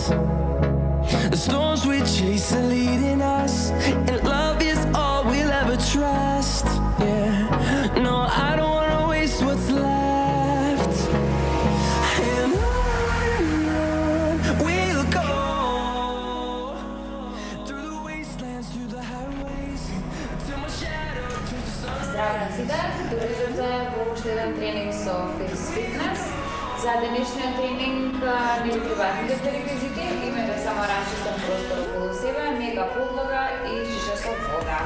The storms we chase are leading us, and love is all we'll ever trust. Yeah, no, I don't wanna waste what's left. And on we'll go, through the wastelands, through the highways, till my shadow turns to sun. Zdravo na сите, добре во уште еден тренинг со Fix Fitness. За денешниот тренинг не ви прибавните реквизити, имате само расчистен простор околу себе, мега подлога и шиша со вода.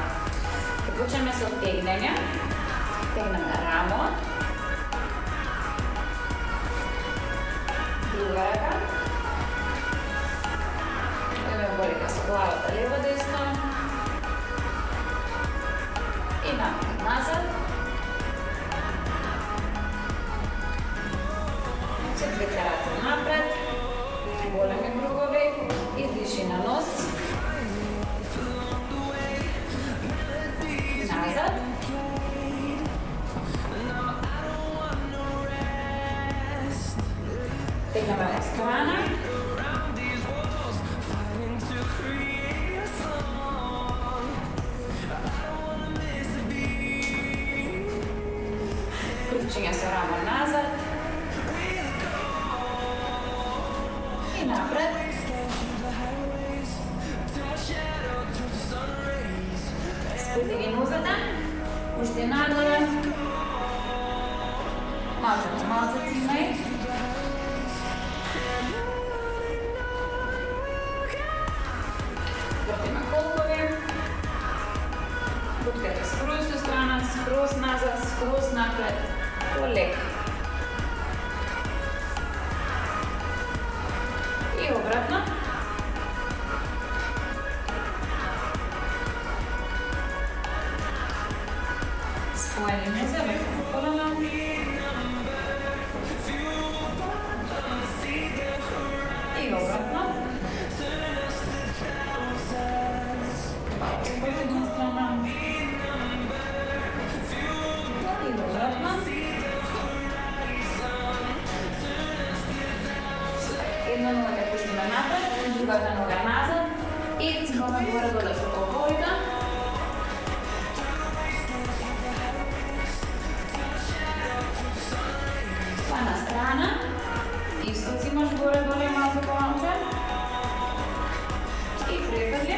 Почнеме со тегнење. Тегнеме рамо. Друга рака. Имаме борика со главата лево-десно. И назад. Двете раце напред, големи кругови и диши на нос. Назад. Тегнеме на страна. Кручење со рамо назад. Напред. Спусти ги нозата. Уште надоле. Малце цимај. Вртиме колкови. Руките скроз до страна, скроз назад, скроз напред. Полека. И обратно. Споени нозе вртиме колено. И обратно. Обратна страна. И обратно. Една нога ќе пуштиме напред, другата нога назад и цимаме горе-доле со колковите. Па на страна, исто цимаш горе-доле малце по малце и префрли.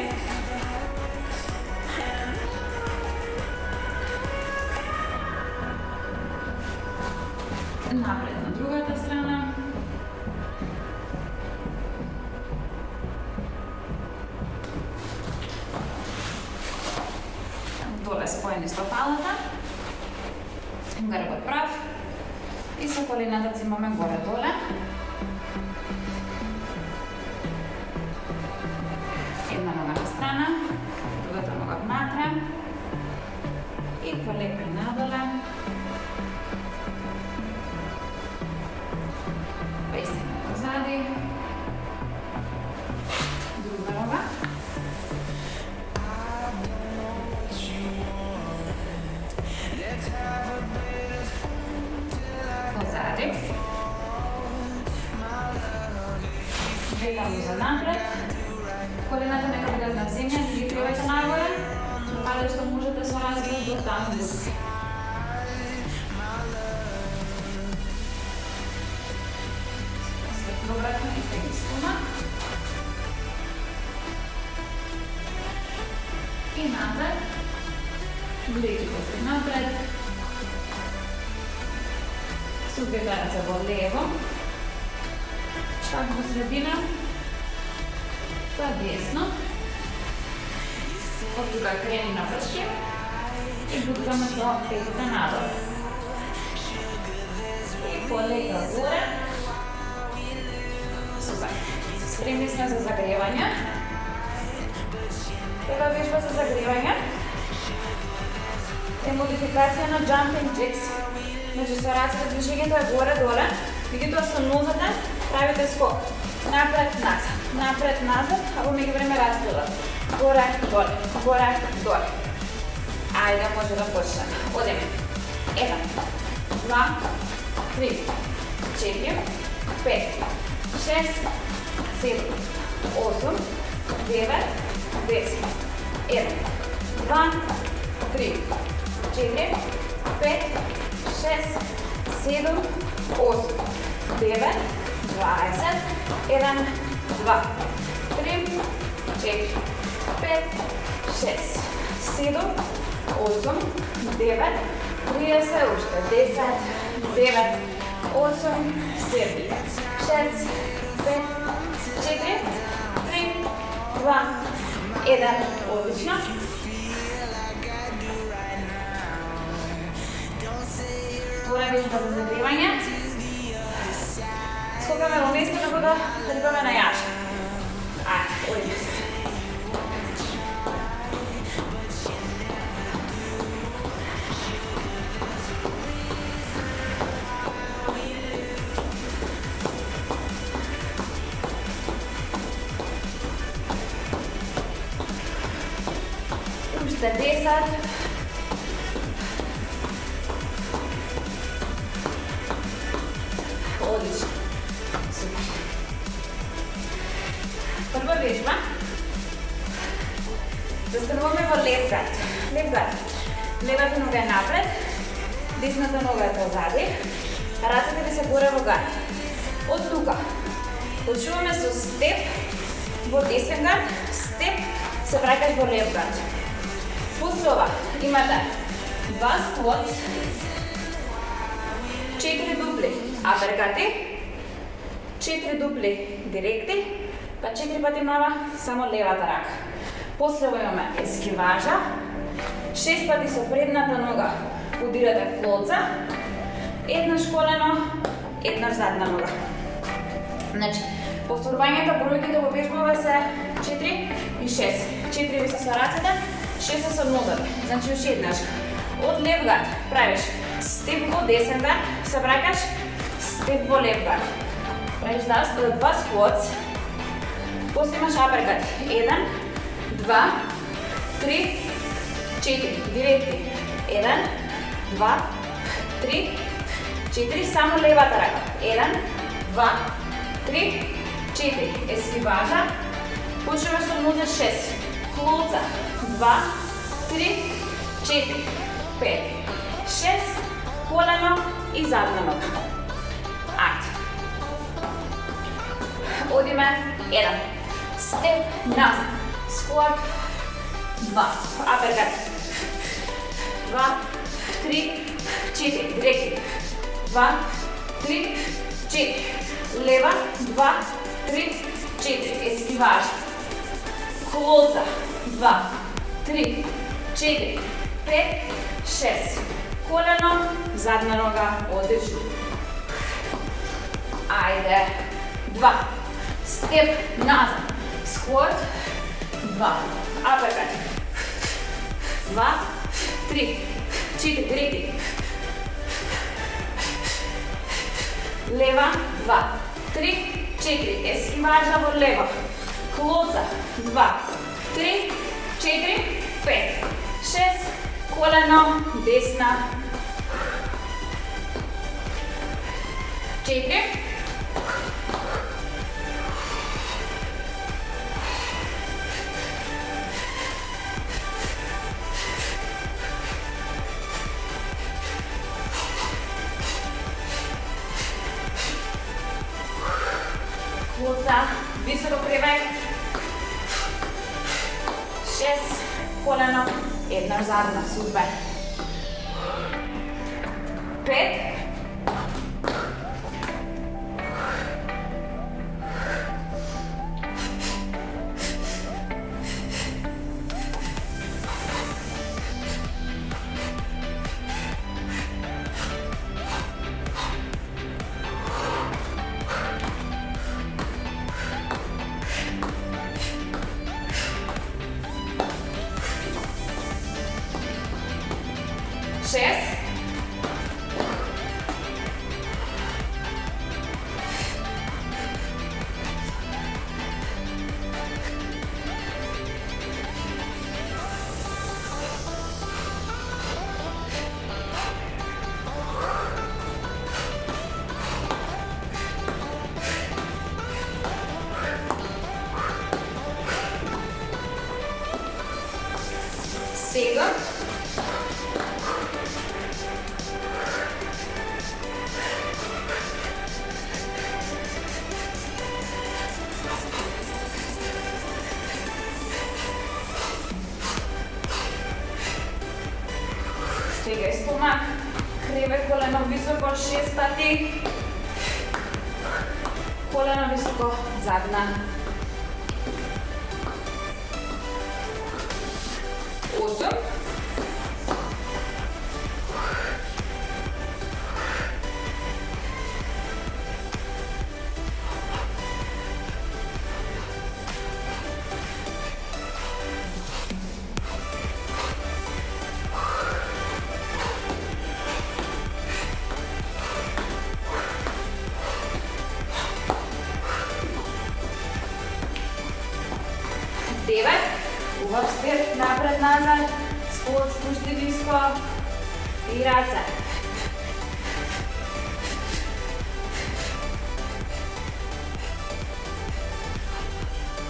Напред на другата страна. Доле споени стопалата, грбот прав и со колената цимаме горе-доле. Една нога на страна, другата нога внатре и полека надоле. Пестиме позади. Друга нога. Позади. Двете ноза напред. Колената нека бидат на земја, не ги кривајте нагоре, докаде што можете со разглед до таму будете. Светло обратно и тегни стомак. И назад. Гледи после напред. Со двете раце во лево. Так во средина. Па десно. Од тука крени на пршки. И бутаме со петите надоле. И полека горе. Супер. Спремни сме за загревање. Прва вежба за загревање е модификација на jumping jacks. Значи со рацете движењето е горе-доле, меѓутоа со нозете правите скок. Напред-назад, а во меѓувреме разделот. Горе-доле, горе-доле. Ајде, може да почнеме. Одеме. 1, 2, 3, 4, 5, 6, 7, 7, 8, 9, 10, 1, 2, 3, 4, 5, 6, 7, 8, 9, 20, 1, 2, 3, 4, 5, 6, 7, 8, 9, 30, още 10, 9, 8, 7, 6, 5, 4, 3, 2, 1. Отлично. Време за загревање. Скокаме во место како да требаме на јаша. Ајде, одиме. Уште 10. Одлично. Супер. Прва вежба. Застануваме во лев град. Лев град. Левата нога е напред, десната нога е позади, рацете ви се горе во град. Од тука почнуваме со степ во десен град, степ се враќаш во лев град. После ова имате 2 сквот, 4 дупли аперкати, 4 дупли директи, па 4 пати мава само левата рака. После ова имаме ескиважа, 6 пати со предната нога удирате клоца, еднаш колено, еднаш задна нога. Значи, повторувањето бројките во вежбава се 4 и 6. 4 ви се со рацете, 6 со нозете. Значи, уште еднаш. Од лев град правиш степ во десен град, се враќаш, степ во лев град. Правиш 2 сквотс, после имаш аперкат. 1, 2, 3, 4, директи. 1, 2, 3, 4, само левата рака. 1, 2, 3, 4, ескиважа, почнуваме со нозе 6, клоца, 2, 3, 4, 5, 6, колено и задна нога. Ајде. Одиме, 1, степ назад, сквот, 2, аперкат, 2, 3, 4, директи, 2, 3, 4, лева, 2, 3, 4, ескиваж, клоца, 2, 3, 4, 5, 6, колено, задна нога, одлично. Ајде, 2, степ назад, сквот, 2, аперкат, 2, 3, 4, директи, лева, 2, 3, 4, ескиважа во лево, клоца, 2, 3, 4, 5, 6, колено, десна, 4, клоца, високо привај, 6, колено, еднаш задна, супер. 5, 6, 6 пъти. Колено високо, задна. 8. Хубав степ, напред-назад, скот, спусти ниско и ръце.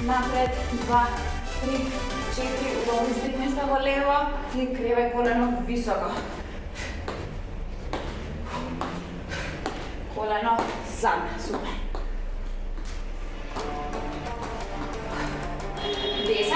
Напред, 2, 3, 4, удобно издигни се во лево и кревај колено високо. Колено задно, супер. 10.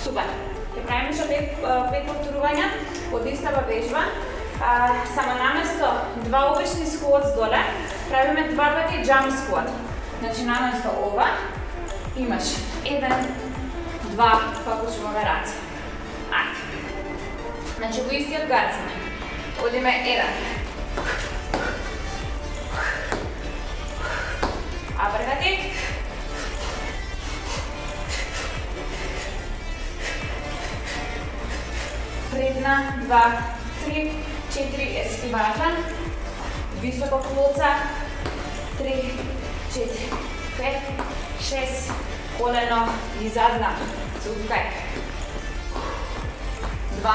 Супер. Ќе правиме што 5 повторувања од истава вежба. Само наместо 2 обични сквот доле, правиме 2 пати jump squat. Значи наместо ова имаш 1, 2, па почнуваме раце. Ајде. Значи во истиот гард сме. Одиме 1. Апрекати. Предна, 2, 3, 4, ескиважан, високо колца, 3, 4, 5, 6, колено и задна, цупкај, 2,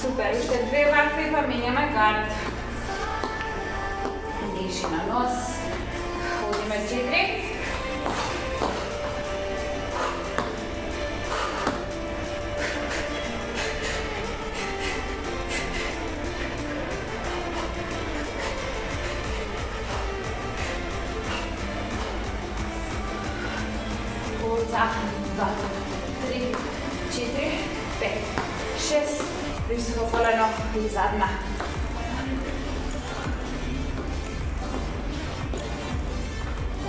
Супер, уште 2 вакви па минеме гард. Диши на нос. Одиме 4. Колца, 2, 3, 4, 5, 6. Високо колено и задна.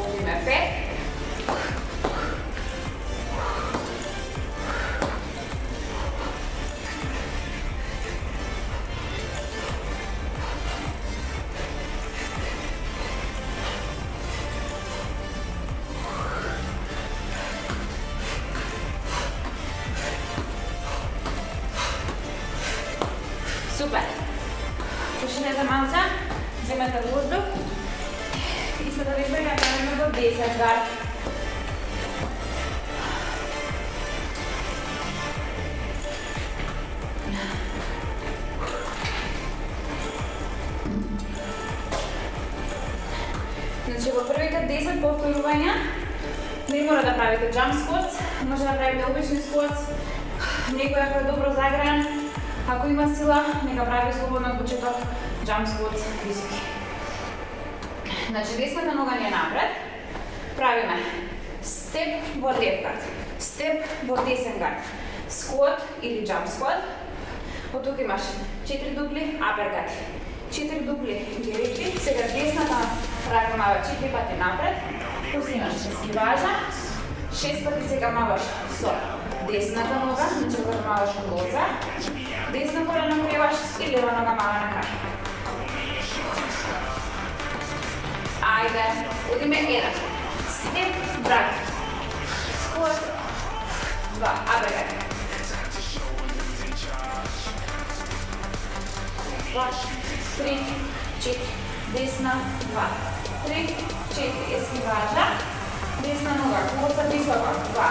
Одиме 5. Супер! Почнете малце, земете воздух и се да вежба ја правиме до 10 гард. Значи во првите 10 повторувања не мора да правите jump squats, може да правите обични squats, некој ако е добро загреан. Ако има сила, нека прави слободно од почеток jump squats високи. Значи, десната нога ни е напред. Правиме степ во лев гард, степ во десен гард, squat или jump squat. Од тука имаш 4 дупли апергати, 4 дупли директи. Сега десната Ragmavaš 4 pati napred, uzdimaš skivaža, 6 pati se gamavaš so desната нога, znači gamavaš kloza, desno koljeno krivaš i lijeva noga mala na kraj. Ajde, udime 1, step, drag, squat, 2, abegaj. 2, 3, 4, desna, 2, 3, 4, eskivaža, desna noga, kloza visoko, 2,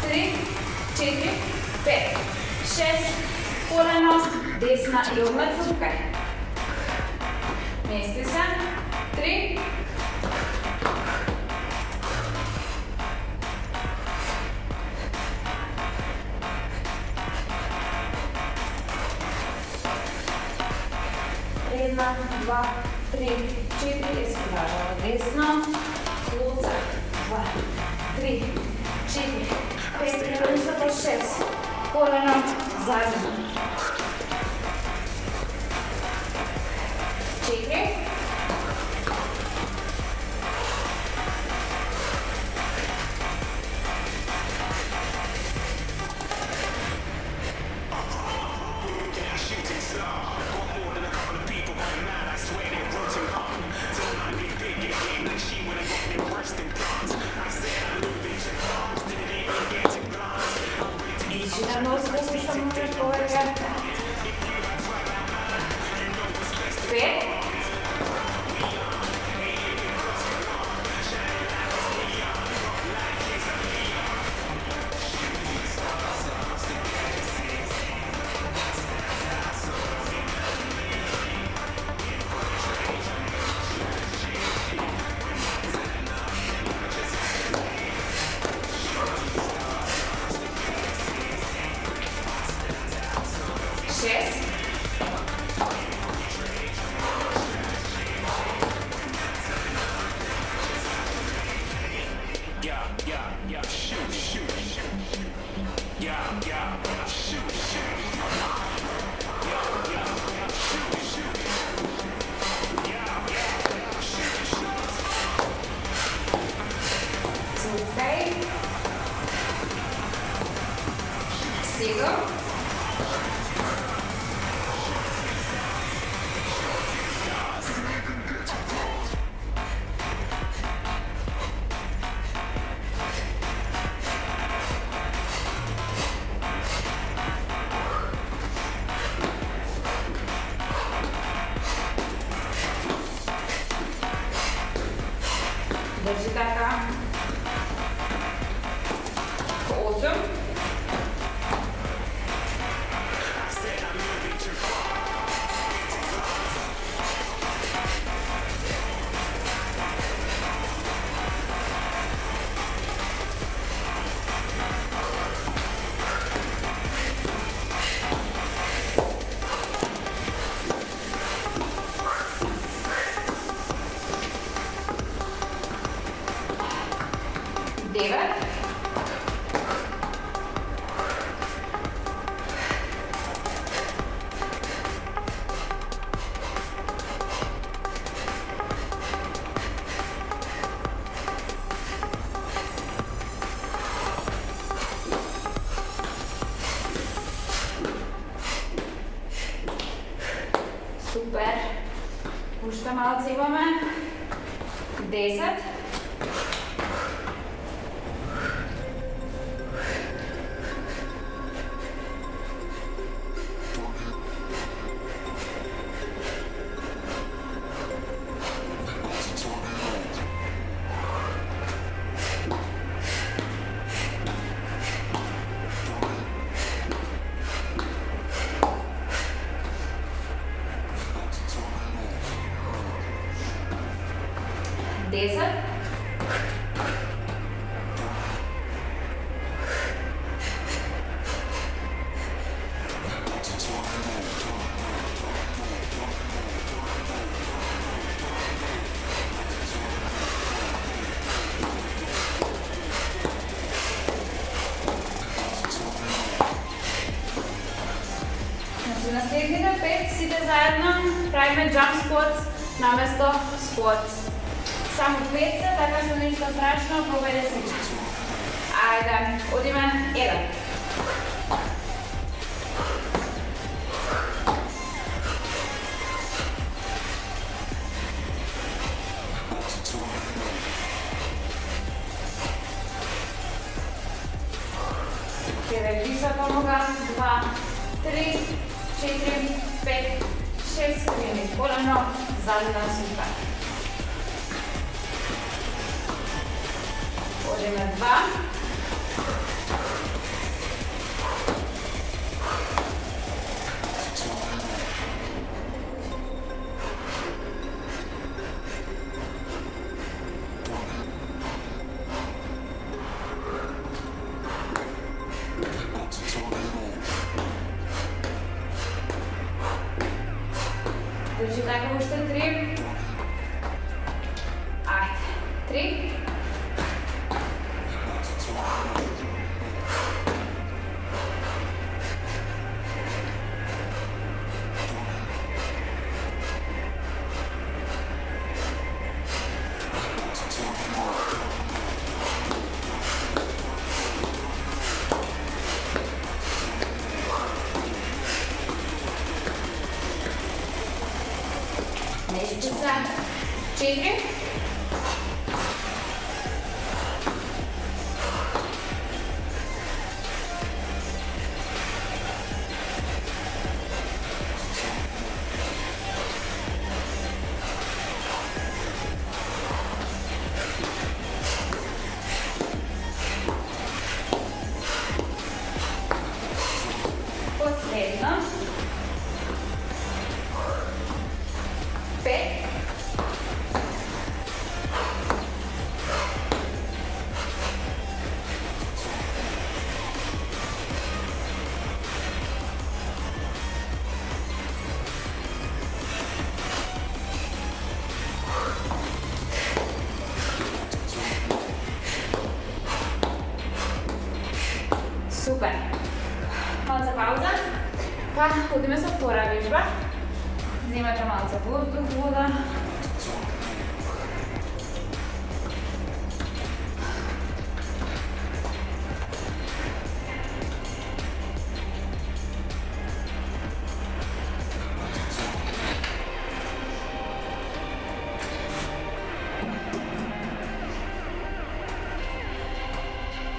3, 4, 5, 6, koljeno, desna i ognat tukaj. Mesti se, 3, 1, 2, 3, 4, eskivaža, desno, kloza, 2, 3, 4, 5, visoko 6, koljeno, zadnjo. 4, 5, 6, 7, drži така, 8, Девет. Супер. Уште малце имаме. 10. Desert. Значи наследните 5 сите заедно правиме jump squats наместо squats. Само 5 са, така што нешто страшно, пробај да се учиш. Ајде, одиме 1. Висока нога, 2, 3, 4, 5, 6, крени колено, задна сука. Одиме 2. Држи така уште 3. Ајде, 3. Нешtica, 4. Последно. 5. Супер. Малца пауза. Па, одиме со втора вежба. Земете малце воздух, вода.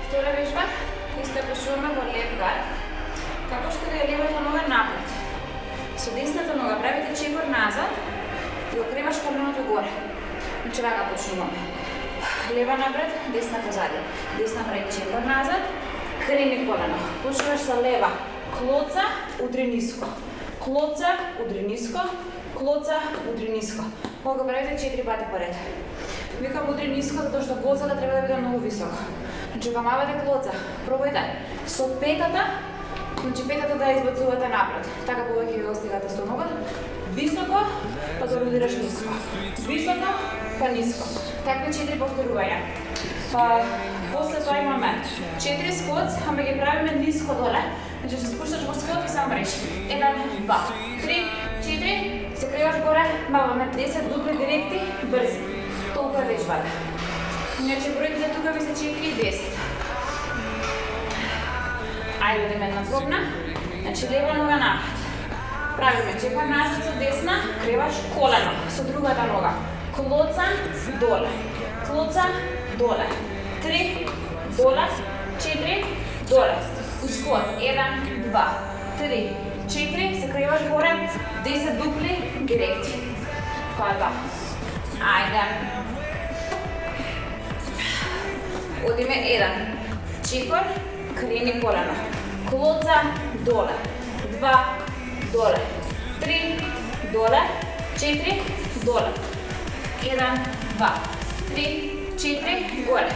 Втора вежба, исто почнуваме во лев гар, како што да ја левата нога напред. Со десната нога правите чекор назад и окреваш коленото горе. Значи вака почнуваме. Лева напред, десна позади. Десна прави чекор назад, крени колено. Почнуваш со лева, клоца, удри ниско. Клоца, удри ниско, клоца, удри ниско. Мога правите 4 пати поред. Викам удри ниско затоа што клоцата треба да биде многу високо. Значи камавате клоца, пробајте со петата, значи петата да избацувате напред. Така повеќе ви остигате стомагот. Високо, па да удираш ниско. Високо, па ниско. Такви 4 повторувања. Па после тоа имаме 4 скоц, ама ги правиме ниско доле. Значи се спушташ во скот и само реш. 1, 2, 3, 4, се криваш горе, маваме 10 дупли директи, брзи. Толку е вежбата. Иначе броите за тука ви се 4 и 10. Ајде одиме една злобна. Значи лева нога напред. Правиме чекор назад со десна, креваш колено со другата нога. Клоца, доле. Клоца, доле. 3, доле. 4, доле. Ускор. 1, 2, 3, 4. Се креваш горе. 10 дупли директи. Тоа е тоа. Ајде. Одиме 1. Чекор, крени колено. Клоца, доле. 2, доле. 3, доле. 4, доле. 1, 2, 3, 4, горе.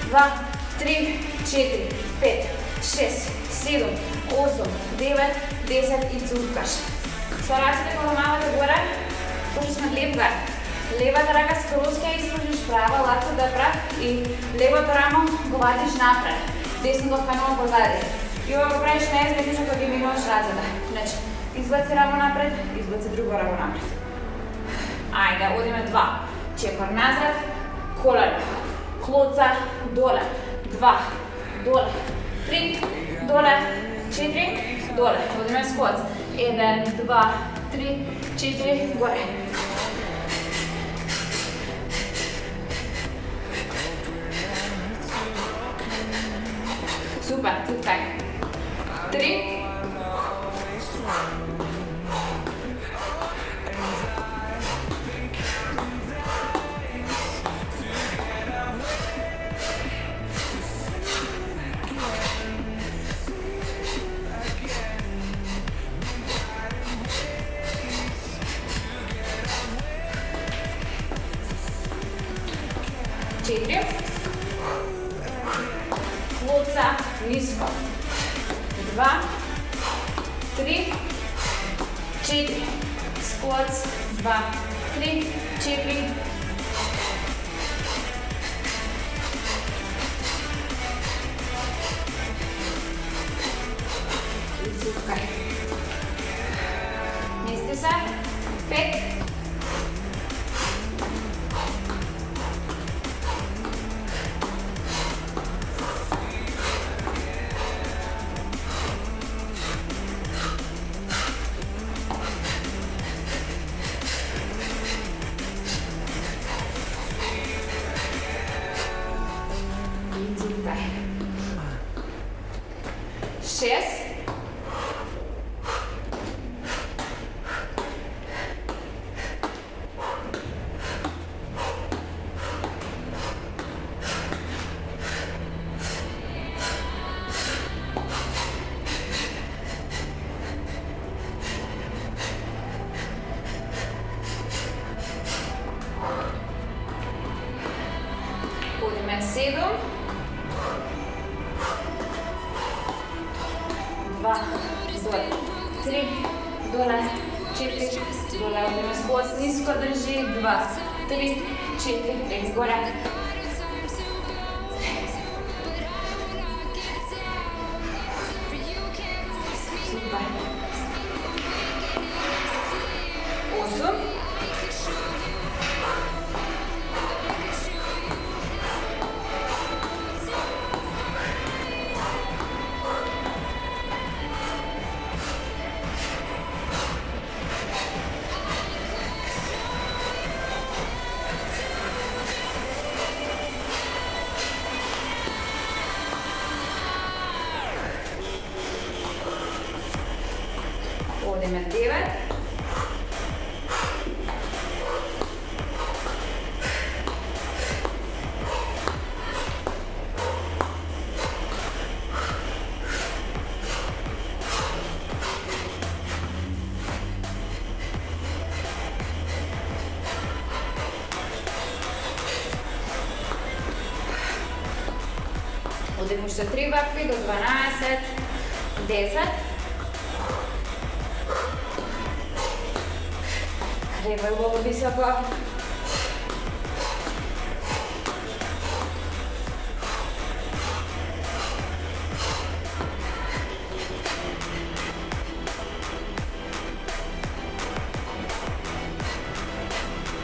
2, 3, 4, 5, 6, 7, 8, 9, 10 и цуркаш. Со раците кога мавате горе, пошто сме лев гар. Левата рака скроз ќе изложиш права, лакто да прав и левото рамо го вадиш напред. Десното вканува позади. И ова го правиш најизбежно кога ги минуваш рацете. Значи, избаци рамо напред, избаци друго рамо напред. Ајде, одиме 2, čepar nazad, kolena, kloca, dole, 2, dole, 3, dole, 4, dole, hodimo skoc, 1, 2, 3, 4, gore. Super, tukaj, 3, kloca, nizko, 2, 3, 4, skoc, 2, 3, 4, tukaj, mesti se, 5, šest, hodimo 7, 2, dole, 3, dole, 4, dole, hodimo skoz, nizko drži, 2, 3, 4, 5, gore. Super. 8, hodimo 9, hodimo še 3 vrsti do 12, 10, levo je bolj visoko,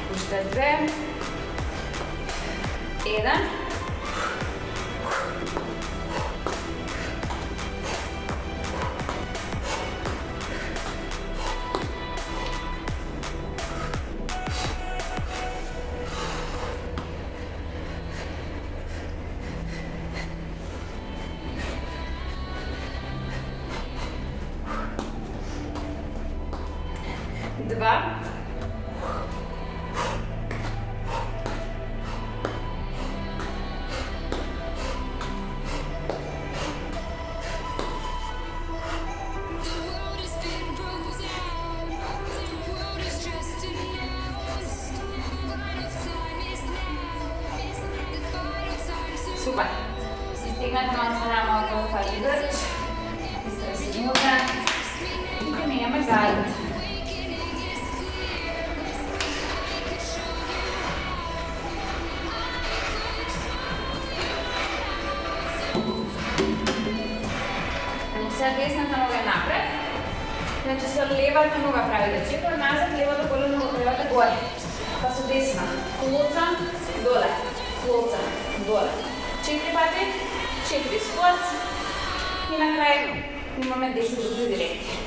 pušča 2, 1, dva, super. Iztegnete malo ramo v hladni grč, iztresi noter in premijamo zadnjič. Vse desna noga je napred. Če se leva noga pravi, da čepar nazad, levo do koleno prebate gore. Pa se desna, kolca, dole, kolca, dole. 4 pati, 4 squats и накрая имаме 10 добри директи.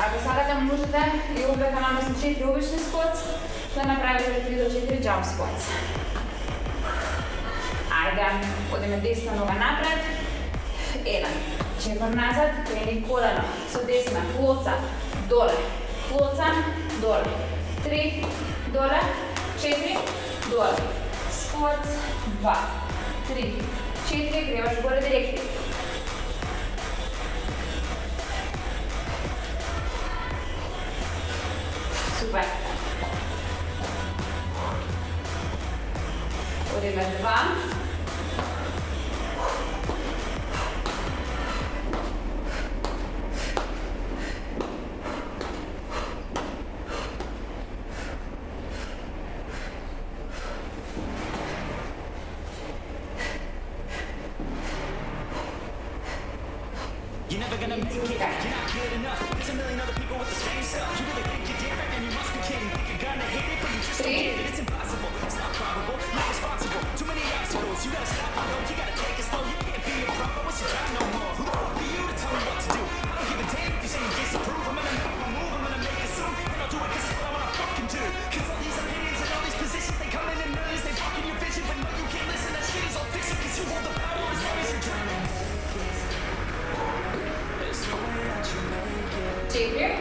Ако сакате можете и обека намесно 4 обични сквотс да направите 3 до 4 jump squats. Ајде, одиме десна нога напред. 1, чепар назад, крени колено со десна, клоца, доле, клоца, доле. 3, доле, 4, доле. Сквот, 2, 3, 4, греваш горе директно. Супер. Одиме 2. You're never gonna make it, you're not good enough. There's a million other people with the same stuff. You really think you're different and you must be kidding. Think you're gonna hit it, but you just don't get it. It's impossible, it's not probable, not responsible. Too many obstacles, you gotta stop, you gotta take it slow. You can't be a pro, what's your job no more? Who the fuck are you to tell me what to do? I don't give a damn if you say you disapprove. I'm gonna make my move, I'm gonna make it soon. And I'll do it cause it's what I wanna fucking do. Cause all these opinions and all these positions, they come in millions. They block in your vision, but no you can't listen. That shit is all fiction cause you hold the power as long as you're dreaming. Take here.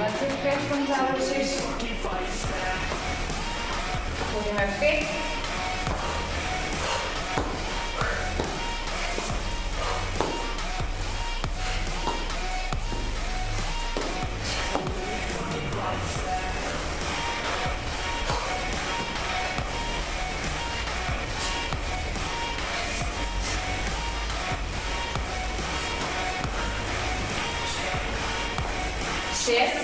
Let's get from završiš. Budeme 5. Yes.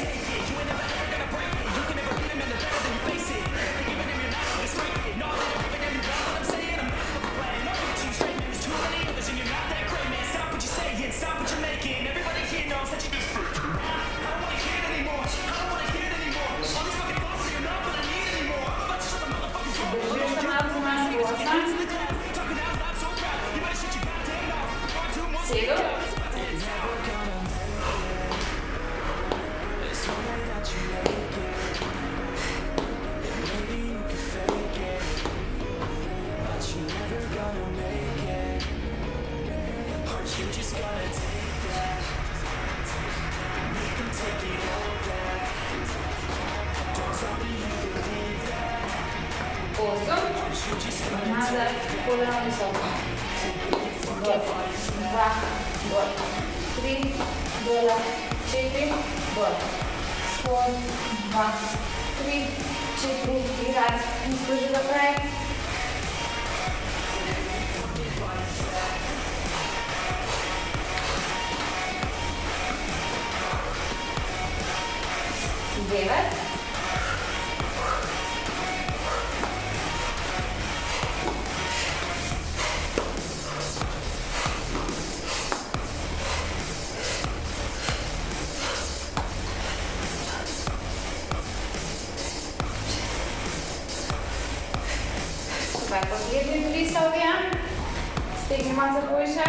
Назад, колено високо. Доле. 2, доле. 3, доле. 4, доле. Сквот. 2, 3, 4. И раз. Излъжи до края. Девет. Последни 3 са овија. Стегни малце повише.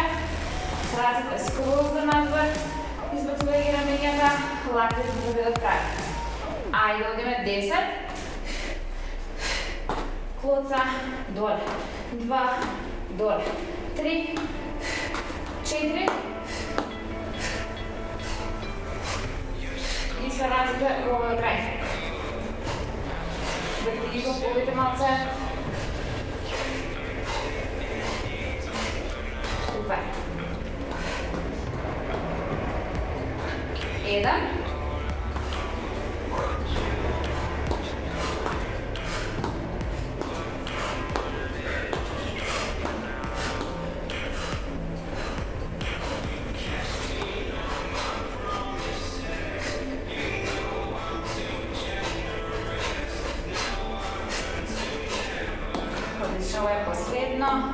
Раците скроз до надвор. Избацувај ги раменјата. Лактите да бидат крај. Ајде одиме 10. Клоца доле. 2 доле. 3 4. И са раците овој крај. Да ги го повите малце. Супер. 1. ovo je posledno.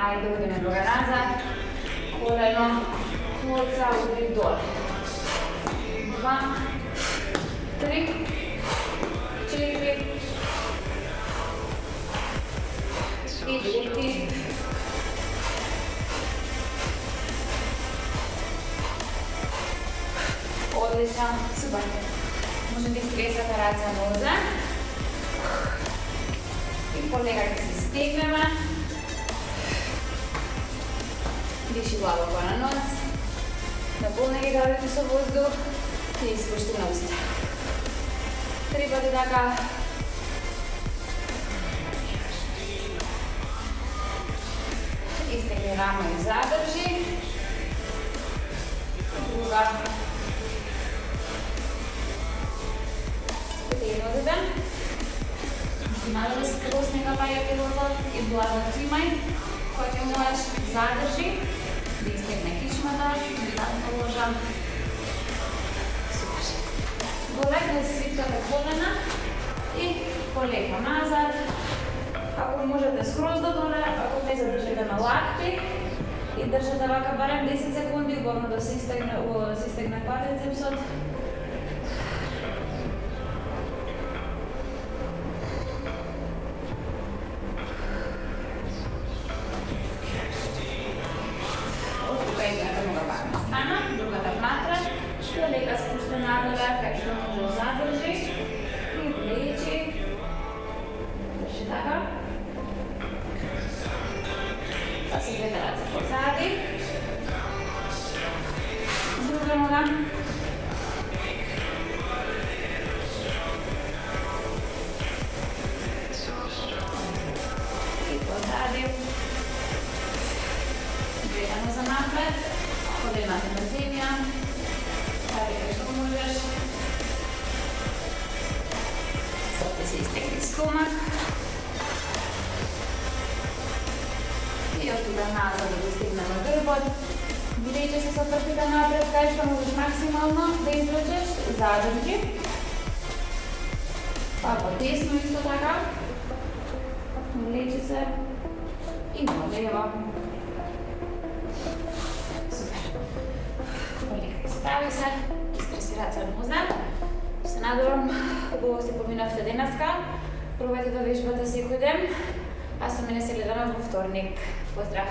Ajde, udrime ga nazad. Koleno, kolca, udri dol. 2, 3, 4 i drugi. Odlično, super. Možete stresati race noze. I polegajte se stegneme. Diši glavo pa na nos. Napolnite gradice so vzduh i ispušti na usta. 3 pati така. Iztegni ramo i zadrži. Druga. Potegnite. Možete malo da skroz nakapajate vrlo i blago trimaj. Koliko možeš zadrži. Da iztegne kičmata, da položam. Super. Polegne svitkate kolena i poleko nazad. Ako možete skroz do dole, ako ne zadržite na lakti i držite ovako barem 10 sekundi, uporno da se iztegne quadricepsot. Другата платра, лека спусти надоле, кај што може задржи и влечи. Држи така. Па си двете раце позади. Друга нога. И позади. Гледано за напред. Колената на земја. Хајде кај што можеш. Сопе се изтегни стомак. И од тука назад да достигнеме грбот. Видејќи се со прстите напред, кај што можеш максимално да извлечеш, задржи. Па потесно исто така. Влечи се и налево. Прави се, изтресират се ноза. Се надевам, убаво си поминавте денеска. Пробајте да вежбате секој ден, а со мене се гледаме во вторник. Поздрав!